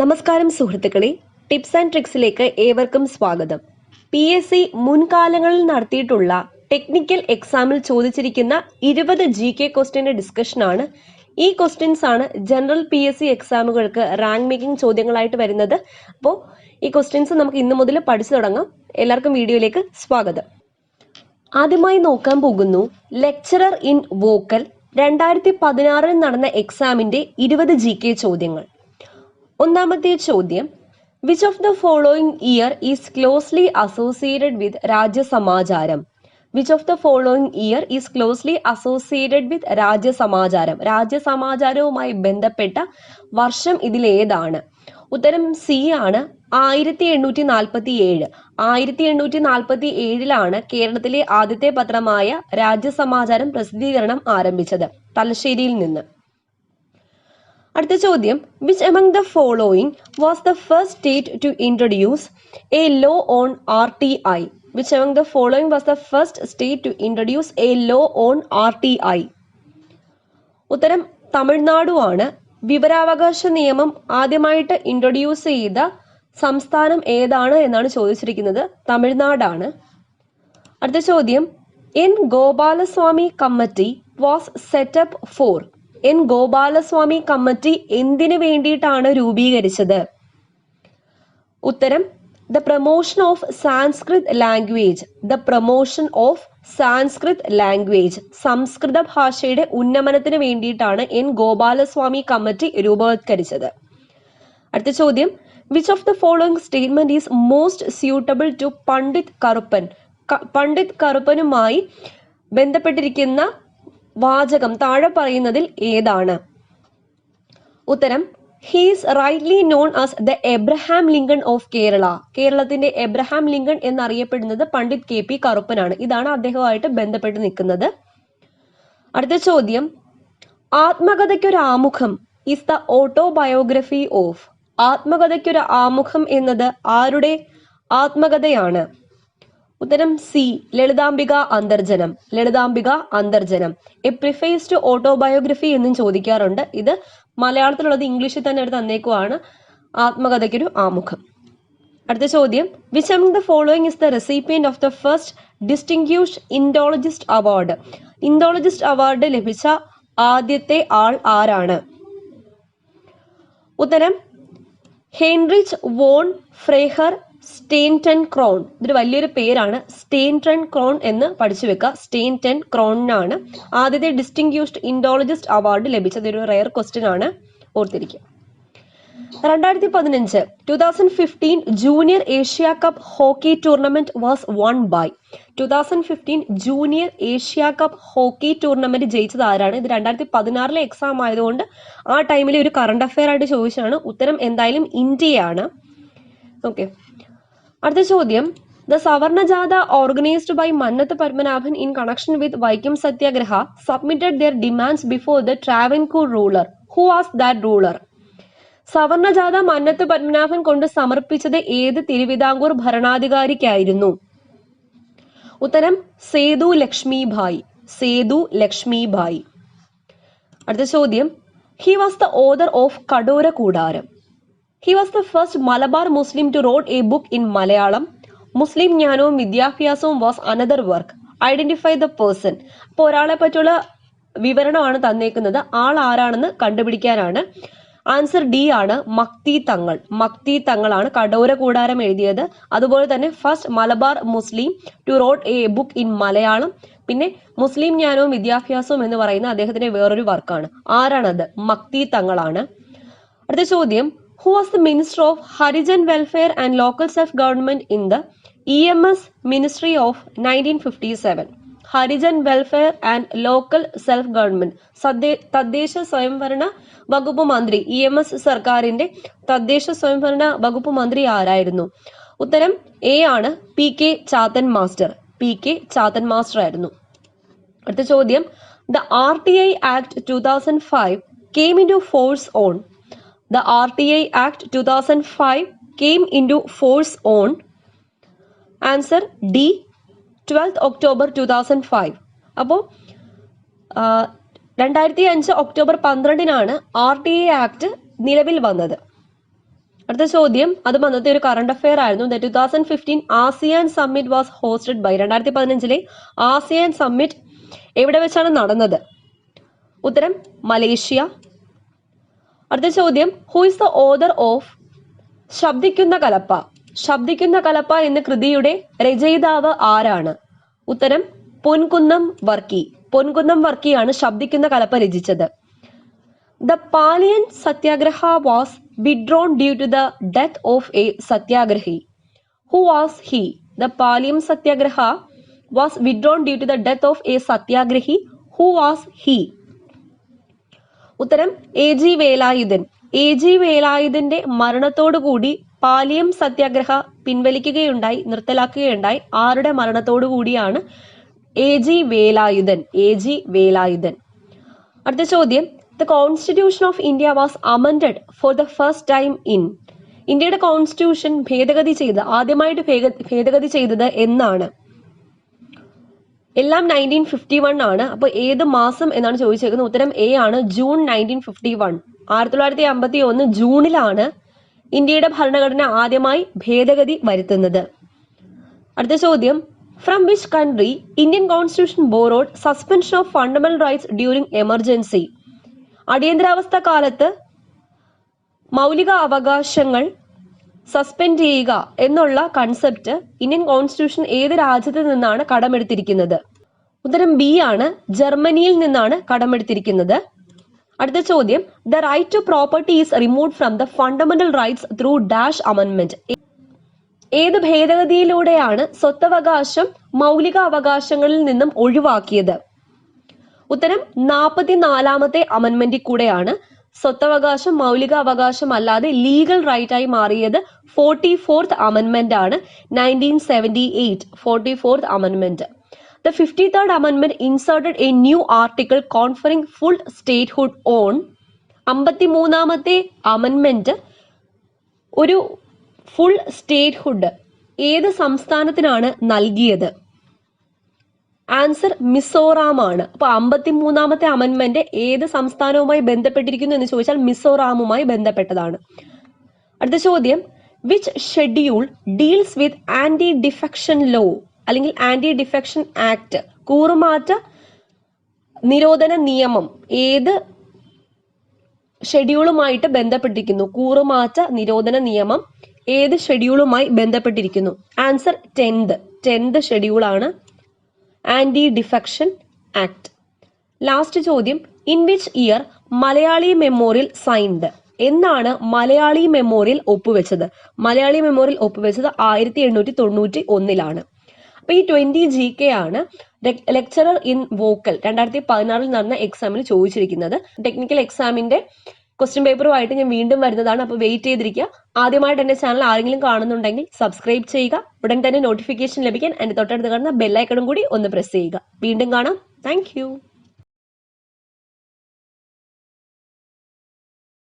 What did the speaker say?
നമസ്കാരം സുഹൃത്തുക്കളെ, tips and ട്രിക്സിലേക്ക് ഏവർക്കും സ്വാഗതം. PSC മുൻകാലങ്ങളിൽ നടത്തിയിട്ടുള്ള ടെക്നിക്കൽ എക്സാമിൽ ചോദിച്ചിരിക്കുന്ന 20 GK ക്വസ്റ്റ്യന്റെ ഡിസ്കഷനാണ്. ഈ ക്വസ്റ്റ്യൻസ് ആണ് ജനറൽ PSC എക്സാമുകൾക്ക് റാങ്ക് മേക്കിംഗ് ചോദ്യങ്ങളായിട്ട് വരുന്നത്. അപ്പോൾ ഈ ക്വസ്റ്റ്യൻസ് നമുക്ക് ഇന്നു മുതൽ പഠിച്ചു തുടങ്ങാം. എല്ലാവർക്കും വീഡിയോയിലേക്ക് സ്വാഗതം. ആദ്യമായി നോക്കാൻ പോകുന്നു ലെക്ചറർ ഇൻ വോക്കൽ 2016 നടന്ന എക്സാമിന്റെ 20 GK ചോദ്യങ്ങൾ. ഒന്നാമത്തെ ചോദ്യം, which of the following year is closely associated with Rajyasamacharam? Which of the following year is closely associated with Rajyasamacharam? രാജ്യസമാചാരവുമായി ബന്ധപ്പെട്ട വർഷം ഇതിലേതാണ്? ഉത്തരം സി ആണ്, 1847. 1847 കേരളത്തിലെ ആദ്യത്തെ പത്രമായ രാജ്യസമാചാരം പ്രസിദ്ധീകരണം ആരംഭിച്ചത്, തലശ്ശേരിയിൽ നിന്ന്. അടുത്ത ചോദ്യം, which among the following was the first state to introduce a law on RTI? Which among the following was the first state to introduce a law on RTI? ഉത്തരം തമിഴ്നാടു ആണ്. വിവരാവകാശ നിയമം ആദ്യമായിട്ട് ഇൻട്രൊഡ്യൂസ് ചെയ്ത സംസ്ഥാനം ഏതാണ് എന്നാണ് ചോദിച്ചിരിക്കുന്നത്. തമിഴ്നാടാണ്. അടുത്ത ചോദ്യം, N Gopalaswamy committee was set up four? N Gopalaswamy committee എന്തിനു വേണ്ടിയിട്ടാണ് രൂപീകരിച്ചത്? ഉത്തരം the promotion of Sanskrit language. The promotion of Sanskrit language, സംസ്കൃത ഭാഷയുടെ ഉന്നമനത്തിന് വേണ്ടിയിട്ടാണ് എൻ ഗോപാലസ്വാമി കമ്മിറ്റി രൂപവത്കരിച്ചത്. അടുത്ത ചോദ്യം, which of the following statement is most suitable to Pandit Karuppan? Pandit കറുപ്പനുമായി ബന്ധപ്പെട്ടിരിക്കുന്ന വാചകം താഴെ പറയുന്നതിൽ ഏതാണ്? ഉത്തരം he's rightly known as the Abraham Lincoln of Kerala. കേരളത്തിന്റെ എബ്രഹാം ലിങ്കൺ എന്നറിയപ്പെടുന്നത് പണ്ഡിറ്റ് KP കറുപ്പനാണ്. ഇതാണ് അദ്ദേഹവുമായിട്ട് ബന്ധപ്പെട്ട് നിൽക്കുന്നത്. അടുത്ത ചോദ്യം, Athmakathaykkoru Amukham is the autobiography of? Athmakathaykkoru Amukham എന്നത് ആരുടെ ആത്മകഥയാണ്? ഉത്തരം C, Lalithambika Antharjanam. Lalithambika Antharjanam. A preface to autobiography എന്നും ചോദിക്കാറുണ്ട്. ഇത് മലയാളത്തിലുള്ളത് ഇംഗ്ലീഷിൽ തന്നെ എടുത്ത് തന്നേക്കുവാണ്, ആത്മകഥയ്ക്കൊരു ആമുഖം. അടുത്ത ചോദ്യം, which among the following is the recipient of the first distinguished Indologist award? Indologist award ലഭിച്ച ആദ്യത്തെ ആൾ ആരാണ്? ഉത്തരം ഹെൻറിച്ച് വോൺ ഫ്രേഹർ സ്റ്റെയിൻടൺ ക്രോൺ. ഇതൊരു വലിയൊരു പേരാണ്. സ്റ്റെയിൻടൺ ക്രോൺ എന്ന് പഠിച്ചു വെക്കുക. സ്റ്റെയിൻടൺ ക്രോണിനാണ് ആദ്യത്തെ ഡിസ്റ്റിങ്ക്യൂഷ്ഡ് ഇൻഡോളജിസ്റ്റ് അവാർഡ് ലഭിച്ചത്. ഒരു റെയർ ക്വസ്റ്റ്യൻ ആണ്, ഓർത്തിരിക്കുക. 2015 junior Asia cup hockey tournament was won by? 2015 junior Asia cup hockey tournament ജയിച്ചത് ആരാണ്? ഇത് 2016 എക്സാം ആയതുകൊണ്ട് ആ ടൈമിലെ ഒരു കറണ്ട് അഫെയർ ആയിട്ട് ചോദിച്ചാണ്. ഉത്തരം എന്തായാലും ഇന്ത്യയാണ്. ഓക്കെ. അടുത്ത ചോദ്യം, the Savarna Jatha organised by Mannathu Padmanabhan in connection with Vaikom Satyagraha submitted their demands before the Travancore ruler. Who was that ruler? Savarna Jatha Mannath Padmanabhan കൊണ്ട് സമർപ്പിച്ചത് ഏത് തിരുവിതാംകൂർ ഭരണാധികാരിക്കായിരുന്നു? ഉത്തരം സേതു ലക്ഷ്മിഭായ്. സേതു ലക്ഷ്മിഭായ്. അടുത്ത ചോദ്യം, he was the author of Kadora Koodaram. He was the first Malabar Muslim to wrote a book in Malayalam. മുസ്ലിം ജ്ഞാനവും വിദ്യാഭ്യാസവും was another work. Identify the person. അപ്പോൾ ഒരാളെ പറ്റിയുള്ള വിവരണമാണ് തന്നേക്കുന്നത്. ആൾ ആരാണെന്ന് കണ്ടുപിടിക്കാനാണ്. ആൻസർ ഡി ആണ്, മക്തി തങ്ങൾ. മക്തി തങ്ങളാണ് കടോര കൂടാരം എഴുതിയത്. അതുപോലെ തന്നെ first Malabar Muslim to wrote a book in Malayalam. പിന്നെ മുസ്ലിം ജ്ഞാനവും വിദ്യാഭ്യാസവും എന്ന് പറയുന്ന അദ്ദേഹത്തിന്റെ വേറൊരു വർക്കാണ്. ആരാണത്? മക്തി തങ്ങളാണ്. അടുത്ത ചോദ്യം, who was the Minister of Harijan Welfare and Local Self-Government in the EMS Ministry of 1957? Harijan welfare and local self government, തദ്ദേശ സ്വയംഭരണ വകുപ്പ് മന്ത്രി, EMS സർക്കാരിന്റെ തദ്ദേശ സ്വയംഭരണ വകുപ്പ് മന്ത്രി ആരായിരുന്നു? ഉത്തരം എ ആണ്, PK Chathan master. PK Chathan master ആയിരുന്നു. അടുത്ത ചോദ്യം, the RTI Act 2005 came into force on? The RTI Act 2005 came into force on? Answer D, 12th October 2005. അപ്പോൾ 2005 ഒക്ടോബർ 12 RTI ആക്ട് നിലവിൽ വന്നത്. അടുത്ത ചോദ്യം, അതും അന്നത്തെ ഒരു കറണ്ട് അഫെയർ ആയിരുന്നു. 2015 ASEAN summit was hosted by. 2015 ASEAN summit എവിടെ വെച്ചാണ് നടന്നത്? ഉത്തരം മലേഷ്യ. അടുത്ത ചോദ്യം, who is the author of Shabdikkunna Kalappa? Shabdikkunna Kalappa എന്ന കൃതിയുടെ രചയിതാവ് ആരാണ്? ഉത്തരം പൊൻകുന്നം വർക്കി. പൊൻകുന്നം വർക്കിയാണ് ശബ്ദിക്കുന്ന കലപ്പ രചിച്ചത്. The Palian Satyagraha was withdrawn due to the death of a Satyagrahi. Who was he? The Palian Satyagraha was withdrawn due to the death of a Satyagrahi. Who was he? ഉത്തരം A.G. Velayudhan. A.G. വേലായുധന്റെ മരണത്തോടുകൂടി Paliyam സത്യാഗ്രഹ പിൻവലിക്കുകയുണ്ടായി, നിർത്തലാക്കുകയുണ്ടായി. ആരുടെ മരണത്തോടു കൂടിയാണ്? A.G. Velayudhan. A.G. Velayudhan. അടുത്ത ചോദ്യം, The Constitution of India was amended for the first time in. ഇന്ത്യയുടെ constitution ആദ്യമായിട്ട് ഭേദഗതി ചെയ്തത് എന്നാണ്? എല്ലാം 1951 ആണ്. അപ്പോൾ ഏത് മാസം എന്നാണ് ചോദിച്ചേക്കുന്നത്? ഉത്തരം എ ആണ്, ജൂൺ 1951. 1951 ജൂണിലാണ് ഇന്ത്യയുടെ ഭരണഘടന ആദ്യമായി ഭേദഗതി വരുത്തുന്നത്. അടുത്ത ചോദ്യം, from which country Indian constitution borrowed suspension of fundamental rights during emergency? അടിയന്തരാവസ്ഥ കാലത്ത് മൗലിക അവകാശങ്ങൾ സസ്പെൻഡ് ചെയ്യുക എന്നുള്ള കൺസെപ്റ്റ് ഇന്ത്യൻ കോൺസ്റ്റിറ്റ്യൂഷൻ ഏത് രാജ്യത്ത് നിന്നാണ് കടമെടുത്തിരിക്കുന്നത്? ഉത്തരം ബി ആണ്, ജർമ്മനിയിൽ നിന്നാണ് കടമെടുത്തിരിക്കുന്നത്. അടുത്ത ചോദ്യം, the right to property is removed from the fundamental rights through dash അമെൻമെന്റ്. ഏത് ഭേദഗതിയിലൂടെയാണ് സ്വത്തവകാശം മൗലിക അവകാശങ്ങളിൽ നിന്നും ഒഴിവാക്കിയത്? ഉത്തരം 44ാമത്തെ അമെൻമെന്റിൽ കൂടെയാണ് സ്വത്തവകാശം മൗലിക അവകാശം അല്ലാതെ ലീഗൽ റൈറ്റ് ആയി മാറിയത്. 44th അമെൻമെന്റ് ആണ്, 1978 44th അമെൻമെന്റ്. The 53rd amendment inserted a new article conferring full statehood on. 53ാമത്തെ അമെൻമെന്റ് ഒരു ഫുൾ സ്റ്റേറ്റ്ഹുഡ് ഏത് സംസ്ഥാനത്തിനാണ് നൽകിയത്? ആൻസർ മിസോറാം ആണ്. അപ്പൊ 53ാമത്തെ അമെൻമെന്റ് ഏത് സംസ്ഥാനവുമായി ബന്ധപ്പെട്ടിരിക്കുന്നു എന്ന് ചോദിച്ചാൽ മിസോറാമുമായി ബന്ധപ്പെട്ടതാണ്. അടുത്ത ചോദ്യം, which schedule deals with anti defection law അല്ലെങ്കിൽ ആന്റി ഡിഫെക്ഷൻ ആക്ട്? കൂറുമാറ്റ നിരോധന നിയമം ഏത് ഷെഡ്യൂളുമായിട്ട് ബന്ധപ്പെട്ടിരിക്കുന്നു? കൂറുമാറ്റ നിരോധന നിയമം ഏത് ഷെഡ്യൂളുമായി ബന്ധപ്പെട്ടിരിക്കുന്നു? ആൻസർ 10th ഷെഡ്യൂൾ ആണ്, ആന്റി ഡിഫെക്ഷൻ ആക്ട്. ലാസ്റ്റ് ചോദ്യം, in which year Malayali memorial signed? എന്നാണ് മലയാളി മെമ്മോറിയൽ ഒപ്പുവെച്ചത്? മലയാളി മെമ്മോറിയൽ ഒപ്പുവെച്ചത് 1891 അപ്പൊ ഈ 20 GK ആണ് ലെക്ചറർ ഇൻ വോക്കൽ 2016 നടന്ന എക്സാമിന് ചോദിച്ചിരിക്കുന്നത്. ടെക്നിക്കൽ എക്സാമിന്റെ ക്വസ്റ്റ്യൻ പേപ്പറുമായിട്ട് ഞാൻ വീണ്ടും വരുന്നതാണ്. അപ്പോൾ വെയിറ്റ് ചെയ്തിരിക്കുക. ആദ്യമായിട്ട് എന്റെ ചാനൽ ആരെങ്കിലും കാണുന്നുണ്ടെങ്കിൽ സബ്സ്ക്രൈബ് ചെയ്യുക. ഉടൻ തന്നെ നോട്ടിഫിക്കേഷൻ ലഭിക്കാൻ എന്റെ തൊട്ടടുത്ത് കാണുന്ന ബെല്ലൈക്കണും കൂടി ഒന്ന് പ്രസ് ചെയ്യുക. വീണ്ടും കാണാം. താങ്ക്